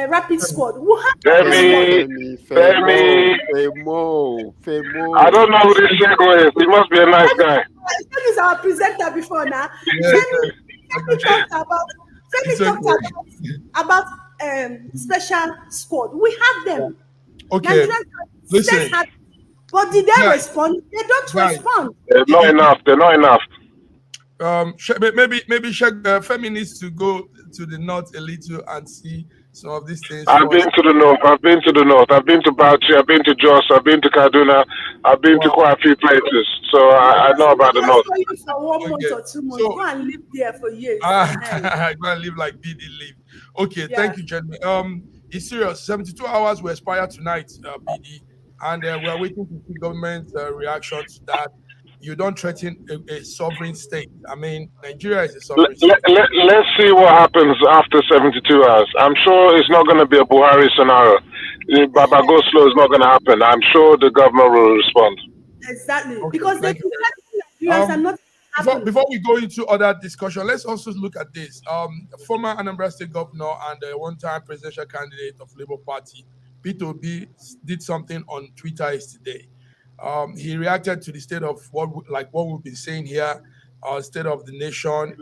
Rapid Squad. Femi. I don't know who this Shagu is. He must be a nice guy. Femi is our presenter before now. Femi talked about special squad. We have them. Okay. Listen. But did they respond? They don't respond. They're not enough. Maybe Femi needs to go to the north a little and see some of these things. I've been to the north. I've been to Bauchi. I've been to Jos. I've been to Kaduna. I've been to quite a few places. So I know about the north. For 1 month or 2 months. Go and live there for years. I'm going to live like BD live. Okay, Thank you, gentlemen. It's serious. 72 hours will expire tonight, BD. And we're waiting to see government reaction to that. You don't threaten a sovereign state. I mean, Nigeria is a sovereign state. Let's see what happens after 72 hours. I'm sure it's not going to be a Buhari scenario. Baba go slow is not going to happen. I'm sure the government will respond. Exactly. Okay, because the Nigerians are not. Before we go into other discussion, let's also look at this. Former Anambra State governor and one-time presidential candidate of Labour Party, Peter Obi, did something on Twitter yesterday. He reacted to the state of what we've been saying here, state of the nation,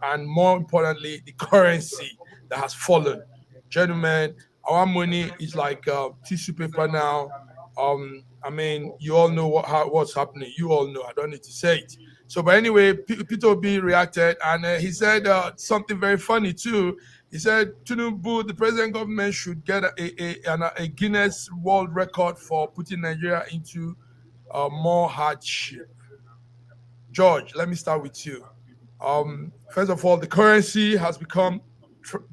and more importantly, the currency that has fallen. Gentlemen, our money is like tissue paper now. I mean, you all know what's happening. You all know. I don't need to say it. So, but anyway, Peter B reacted, and he said something very funny too. He said, Tinubu, the president government should get a Guinness World Record for putting Nigeria into more hardship. George, let me start with you. First of all, the currency has become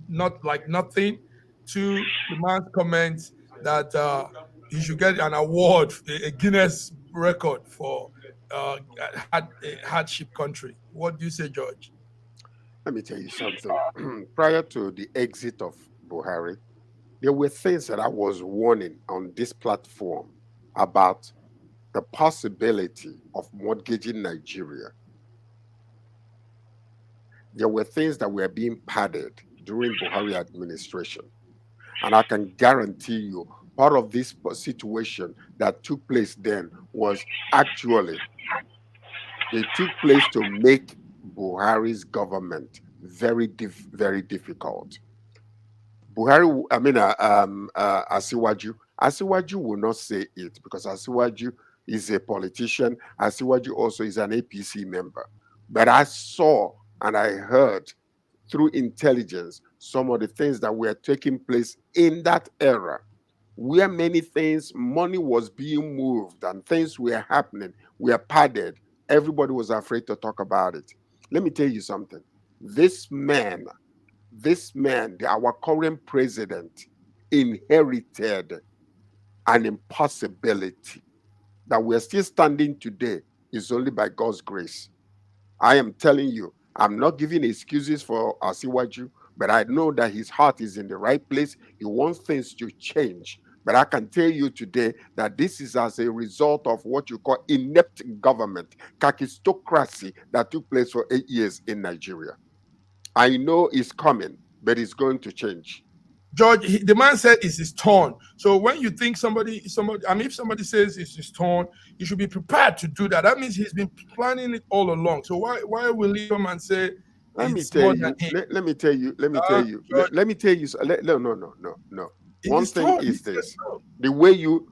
not like nothing. To the man's comment that he should get an award, a Guinness record for a hardship country. What do you say, George? Let me tell you something. Prior to the exit of Buhari, there were things that I was warning on this platform about the possibility of mortgaging Nigeria. There were things that were being padded during Buhari administration. And I can guarantee you, part of this situation that took place then was actually, they took place to make Buhari's government very difficult. Buhari, Asiwaju will not say it because Asiwaju is a politician. Asiwaju also is an APC member. But I saw and I heard through intelligence some of the things that were taking place in that era, where many things, money was being moved and things were happening, were padded. Everybody was afraid to talk about it. Let me tell you something. This man, our current president, inherited an impossibility that we're still standing today is only by God's grace. I am telling you, I'm not giving excuses for Asiwaju, but I know that his heart is in the right place. He wants things to change. But I can tell you today that this is as a result of what you call inept government, kakistocracy that took place for 8 years in Nigeria. I know it's coming, but it's going to change. George, the man said it's his turn. So when you think somebody, I mean, if somebody says it's his turn, you should be prepared to do that. That means he's been planning it all along. So why will he come and say? Let me tell you. No. One thing is this: the way you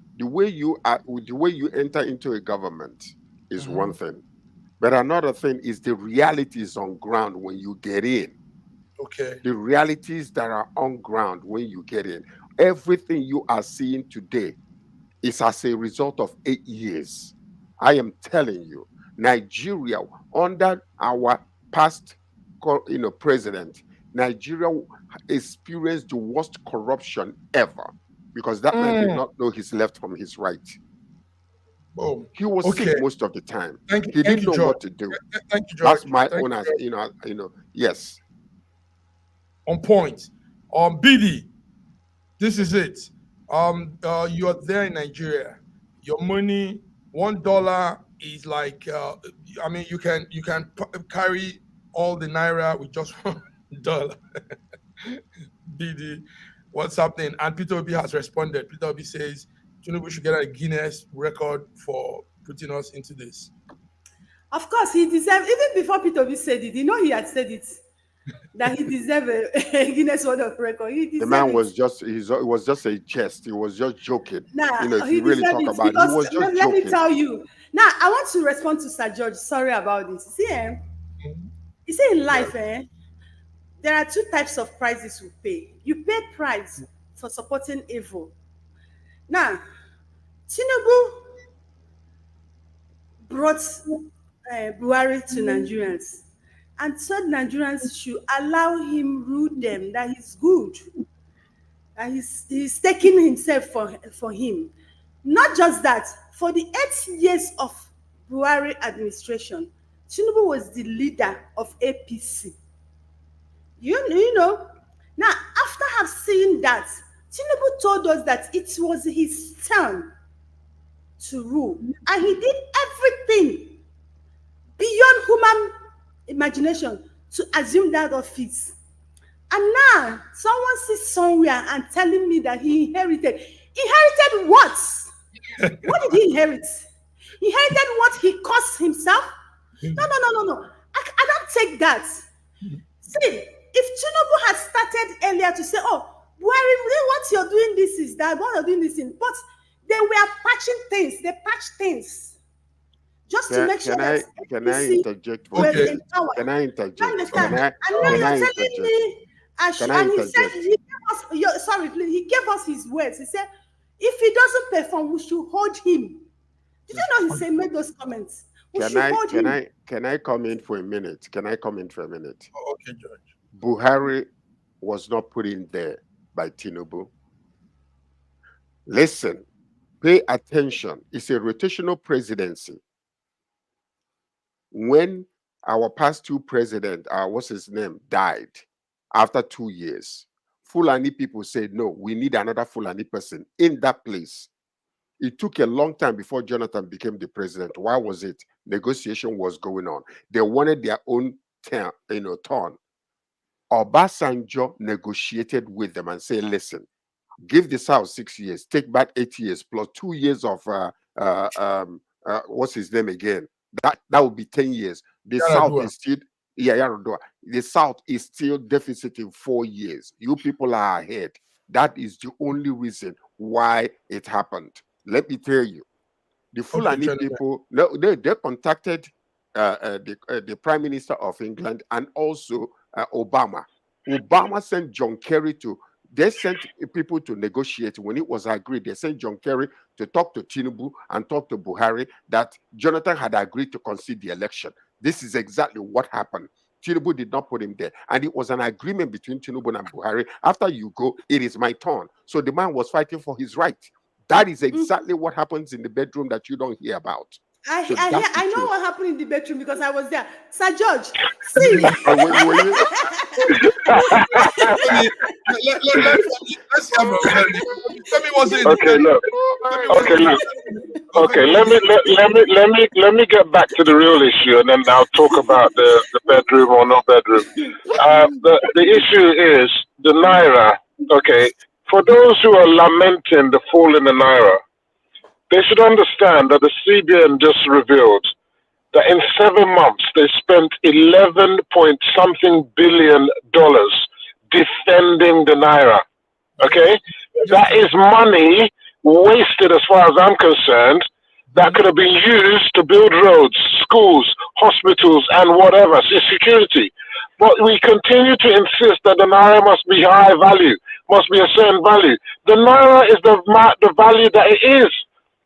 enter into a government is one thing, but another thing is the realities on ground when you get in. Okay. The realities that are on ground when you get in. Everything you are seeing today is as a result of 8 years. I am telling you, Nigeria, under our past president, Nigeria experienced the worst corruption ever because that man did not know his left from his right. Oh, he was sick most of the time. He didn't know George. what to do. Thank you, George. That's my own, yes. On point. BD, this is it. You are there in Nigeria. Your money, $1 is like, I mean, you can carry all the Naira with just $1. BD, what's happening? And Peter Obi has responded. Peter Obi says, Tinubu should get a Guinness record for putting us into this. Of course, he deserves, even before Peter Obi said it, he had said it, that he deserves a Guinness World of Record. The man was it was just a jest. He was just joking. If you really talk about it, he was just joking. Let me tell you. Now, I want to respond to Sir George. Sorry about this. See, you see, in life, there are two types of prices we pay. You pay price for supporting evil. Now, Tinubu brought Buhari to Nigerians and said Nigerians should allow him rule them, that he's good, that he's taking himself for him. Not just that, for the 8 years of Buhari administration, Tinubu was the leader of APC. You know, now after have seen that, Tinubu told us that it was his turn to rule, and he did everything beyond human imagination to assume that office. And now someone sits somewhere and telling me that he inherited what? What did he inherit? He inherited what he caused himself? No. I don't take that. See, if Tinubu had started earlier to say, oh, what you're doing this is that, what you're doing this in. But they were patching things. They patched things just to make sure that can I APC interject for were a minute? in power. Can I interject? Understand? Can And now I you're telling interject? me, Can I and he said, interject? he gave us, sorry, please, he gave us his words. He said, if he doesn't perform, we should hold him. Did you know he said, made those comments? We should hold him. Can I come in for a minute? Can I come in for a minute? Okay, George. Buhari was not put in there by Tinubu. Listen, pay attention. It's a rotational presidency. When our past two president, what's his name, died after 2 years, Fulani people said, no, we need another Fulani person in that place. It took a long time before Jonathan became the president. Why was it? Negotiation was going on. They wanted their own turn. Obasanjo negotiated with them and said, listen, give the South 6 years, take back 8 years, plus 2 years of, what's his name again? That would be 10 years. The South is still, the South is still deficiting 4 years. You people are ahead. That is the only reason why it happened. Let me tell you, the Fulani people, they contacted the Prime Minister of England and also Obama. Obama sent John Kerry they sent people to negotiate. When it was agreed, they sent John Kerry to talk to Tinubu and talk to Buhari that Jonathan had agreed to concede the election. This is exactly what happened. Tinubu did not put him there. And it was an agreement between Tinubu and Buhari. After you go, it is my turn. So the man was fighting for his right. That is exactly what happens in the bedroom that you don't hear about. I know what happened in the bedroom because I was there. Sir George, see. Let's have a tell me what's in. Okay, look. Okay, let me get back to the real issue, and then I'll talk about the bedroom or no bedroom. The issue is the Naira. Okay, for those who are lamenting the fall in the Naira, they should understand that the CBN just revealed that in 7 months they spent 11 point something billion defending the Naira. Okay? That is money wasted as far as I'm concerned that could have been used to build roads, schools, hospitals, and whatever, security. But we continue to insist that the Naira must be high value, must be a certain value. The Naira is the value that it is,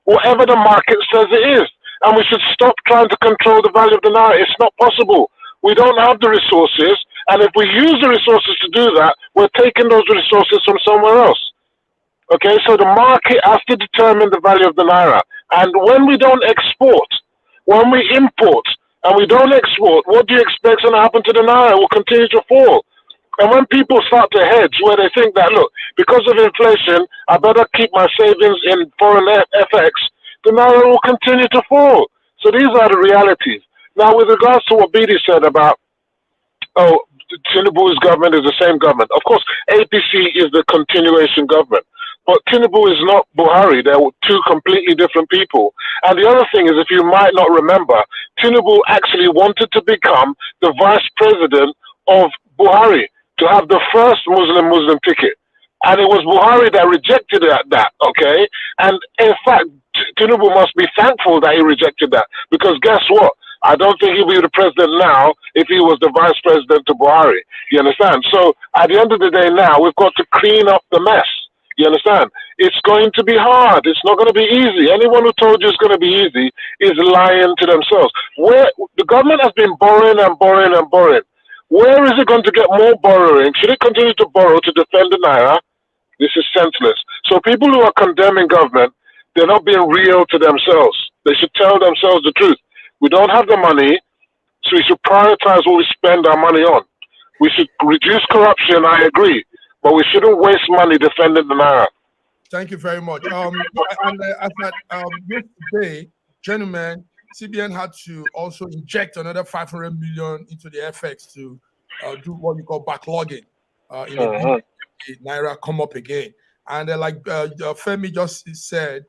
whatever the market says it is. And we should stop trying to control the value of the Naira. It's not possible. We don't have the resources. And if we use the resources to do that, we're taking those resources from somewhere else. Okay, so the market has to determine the value of the Naira. And when we don't export, when we import and we don't export, what do you expect is going to happen to the Naira? It will continue to fall. And when people start to hedge, where they think that, look, because of inflation, I better keep my savings in foreign FX, the Naira will continue to fall. So these are the realities. Now, with regards to what Bidi said about, Tinubu's government is the same government. Of course, APC is the continuation government. But Tinubu is not Buhari. They're two completely different people. And the other thing is, if you might not remember, Tinubu actually wanted to become the vice president of Buhari, to have the first Muslim ticket. And it was Buhari that rejected that, okay? And in fact, Tinubu must be thankful that he rejected that. Because guess what? I don't think he'll be the president now if he was the vice president to Buhari. You understand? So at the end of the day now, we've got to clean up the mess. You understand? It's going to be hard. It's not going to be easy. Anyone who told you it's going to be easy is lying to themselves. Where the government has been borrowing and borrowing and borrowing. Where is it going to get more borrowing? Should it continue to borrow to defend the Naira? This is senseless. So people who are condemning government, they're not being real to themselves. They should tell themselves the truth. We don't have the money, so we should prioritize what we spend our money on. We should reduce corruption, I agree, but we shouldn't waste money defending the Naira. Thank you very much. Yesterday, gentlemen, CBN had to also inject another 500 million into the FX to do what we call backlogging in Naira come up again. And like Femi just said,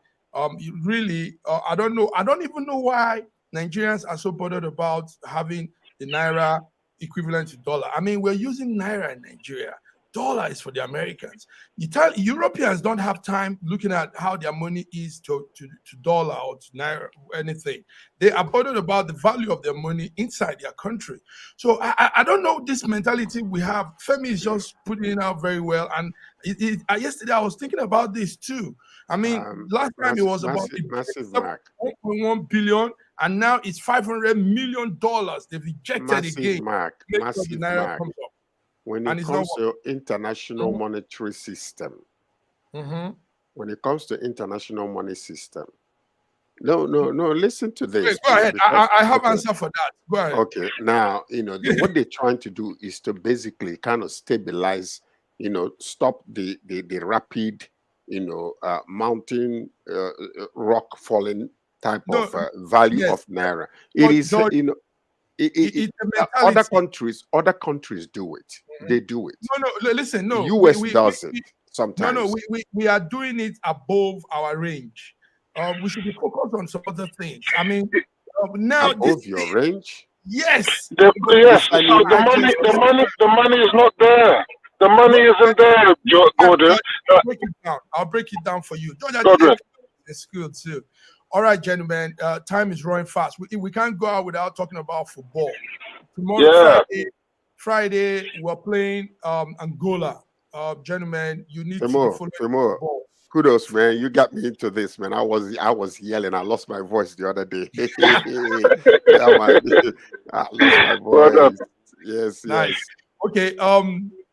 really, I don't know. I don't even know why Nigerians are so bothered about having the Naira equivalent to dollar. I mean, we're using Naira in Nigeria. Dollar is for the Americans. Europeans don't have time looking at how their money is to dollar or to naira or anything. They are bothered about the value of their money inside their country. So I don't know this mentality we have. Femi is just putting it out very well. And yesterday I was thinking about this too. I mean, last time it was about massive mark. 1.1 billion, and now it's $500 million. They've ejected again. Massive mark. When it comes to international monetary system, when it comes to international money system, no, listen to this. Wait, go ahead. I have answer for that. Go ahead. Okay, now, what they're trying to do is to basically kind of stabilize, stop the rapid, mountain rock falling type of value of Naira. It is, other countries do it. They do it. No, listen, no. US does it sometimes. No, we are doing it above our range. We should be focused on some other things. I mean, now above your range. Yes. Yes. So the money is not there. The money isn't there, Gordon. I'll break it down for you. George, it's good too. All right, gentlemen. Time is running fast. We can't go out without talking about football. Tomorrow, Friday, we're playing Angola. Gentlemen, you need to be following football. Kudos, man. You got me into this, man. I was yelling. I lost my voice the other day. I lost my voice. Yes, nice. Yes. Okay.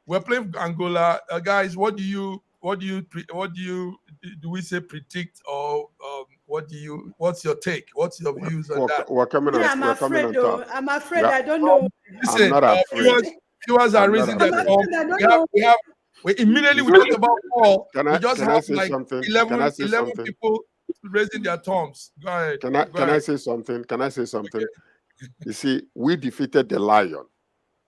We're playing Angola, guys. What do we say predict, or what's your take? What's your views on that? We're coming on. I'm afraid, though. I'm afraid. I don't know. Listen, I'm not afraid. Viewers are raising their thumb. We immediately talk about Paul. Can I say something? 11 people raising their thumbs. Go ahead. Can I say something? You see, we defeated the lion.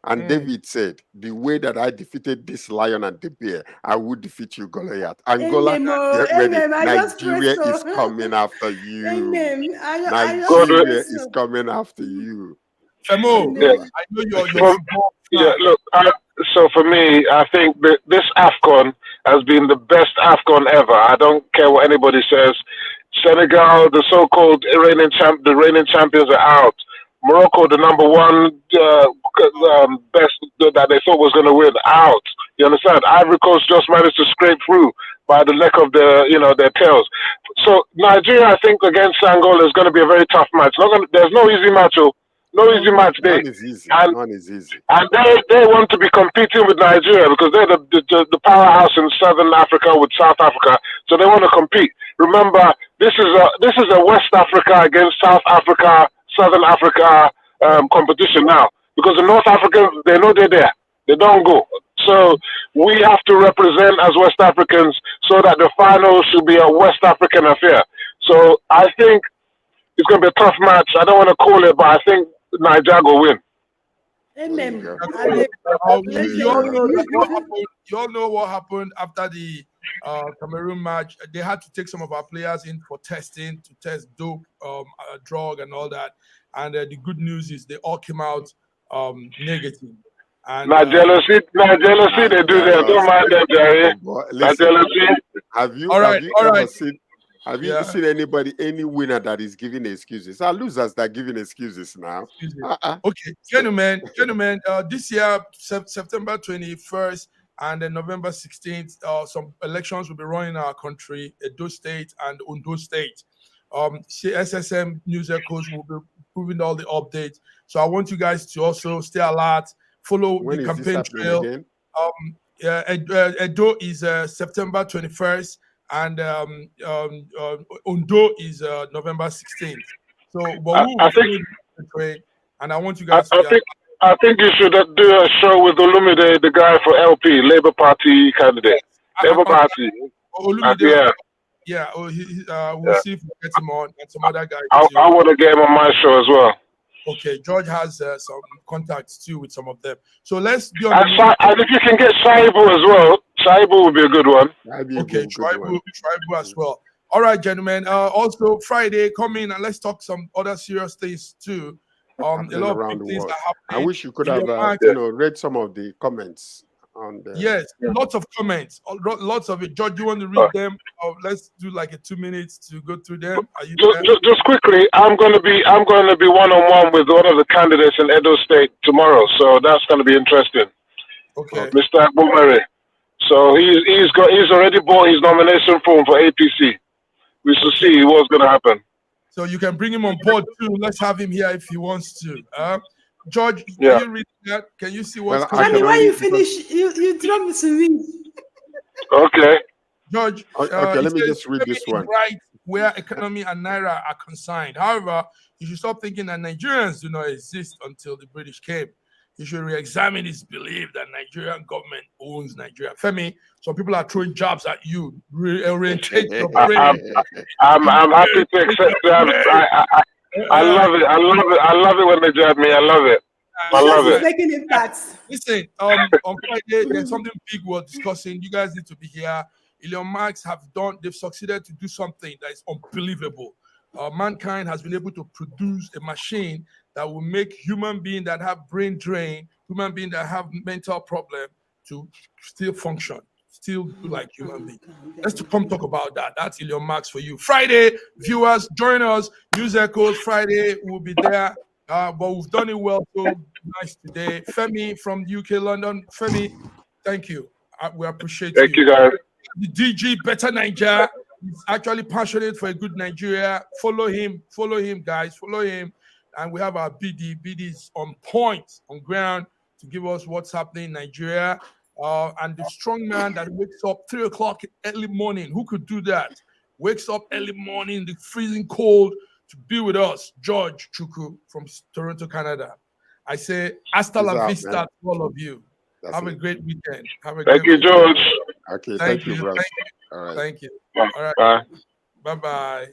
And David said, the way that I defeated this lion and the bear, I would defeat you, Goliath. Angola, get ready. Nigeria is coming after you. Nigeria is coming after you. Femo, I know you're look, so for me, I think this AFCON has been the best AFCON ever. I don't care what anybody says. Senegal, the so-called reigning champions are out. Morocco, the number one best that they thought was going to win, out. You understand? Ivory Coast just managed to scrape through by the neck of their tails. So Nigeria, I think, against Angola is going to be a very tough match. There's no easy match. No easy match there. None is easy. And they want to be competing with Nigeria because they're the powerhouse in Southern Africa with South Africa. So they want to compete. Remember, this is a West Africa against South Africa, Southern Africa competition now. Because the North Africans, they know they're there. They don't go. So we have to represent as West Africans so that the final should be a West African affair. So I think it's going to be a tough match. I don't want to call it, but I think Nigeria will win. Amen. You all know what happened after the Cameroon match. They had to take some of our players in for testing to test dope, drug, and all that. And the good news is they all came out negative. And jealousy, they do that. Don't mind them, Jerry. Jealousy. Have you seen any winner that is giving excuses? Our losers that are giving excuses now. Okay, gentlemen, this year, September 21st and then November 16th, some elections will be running in our country, Edo State and Ondo State. SSM News Echoes will be proving all the updates. So I want you guys to also stay alert, follow the campaign trail. Edo is September 21st. And Ondo is November 16th. So, I think, and I want you guys. I think you should do a show with Olumide, the guy for LP, Labour Party candidate. Labour Party. Olumide, we'll see if we get him on and some other guys. I want to get him on my show as well. Okay, George has some contacts too with some of them. So let's be on. And if you can get Shaibu as well, Shaibu would be a good one. Okay, Shaibu as well. All right, gentlemen. Also, Friday, come in and let's talk some other serious things too. A lot of big things are happening. I wish you could have read some of the comments on the... Yes, lots of comments, lots of it. George, do you want to read them? Or let's do like a 2 minutes to go through them. Are you there? Just quickly, I'm going to be one-on-one with one of the candidates in Edo State tomorrow, so that's going to be interesting. Okay. Mr. Agbomere. So he's already bought his nomination form for APC. We shall see what's going to happen. So you can bring him on board too. Let's have him here if he wants to. George, Yeah. can you read that? Can you see what's Well, coming? When you finish, you drop me to read. Okay. George, okay, let me says, just read this one. Right where economy and Naira are consigned. However, you should stop thinking that Nigerians do not exist until the British came. You should re-examine his belief that Nigerian government owns Nigeria. Femi, some people are throwing jobs at you. Reorientate your brain. I'm happy to accept that. I love it. I love it when they jab me. I love it. I love it. Making impact. Listen, on Friday, there's something big we're discussing. You guys need to be here. Elon Musk they've succeeded to do something that is unbelievable. Mankind has been able to produce a machine that will make human beings that have brain drain, human beings that have mental problem to still function, still do like human beings. Let's come talk about that. That's Elon Musk for you. Friday, viewers, join us. News Echoes Friday will be there. But we've done it well, so nice today. Femi from UK, London. Femi, thank you. We appreciate you. Thank you, guys. The DG Better Nigeria is actually passionate for a good Nigeria. Follow him, guys. Follow him. And we have our BD. BD is on point, on ground to give us what's happening in Nigeria. And the strong man that wakes up 3 o'clock early morning. Who could do that? Wakes up early morning, the freezing cold, to be with us, George Chukwu from Toronto, Canada. I say, hasta la vista to all of you. Have a great weekend. Thank you, George. Okay, thank you, bro. Thank you. All right. Thank you. Bye. All right. Bye-bye.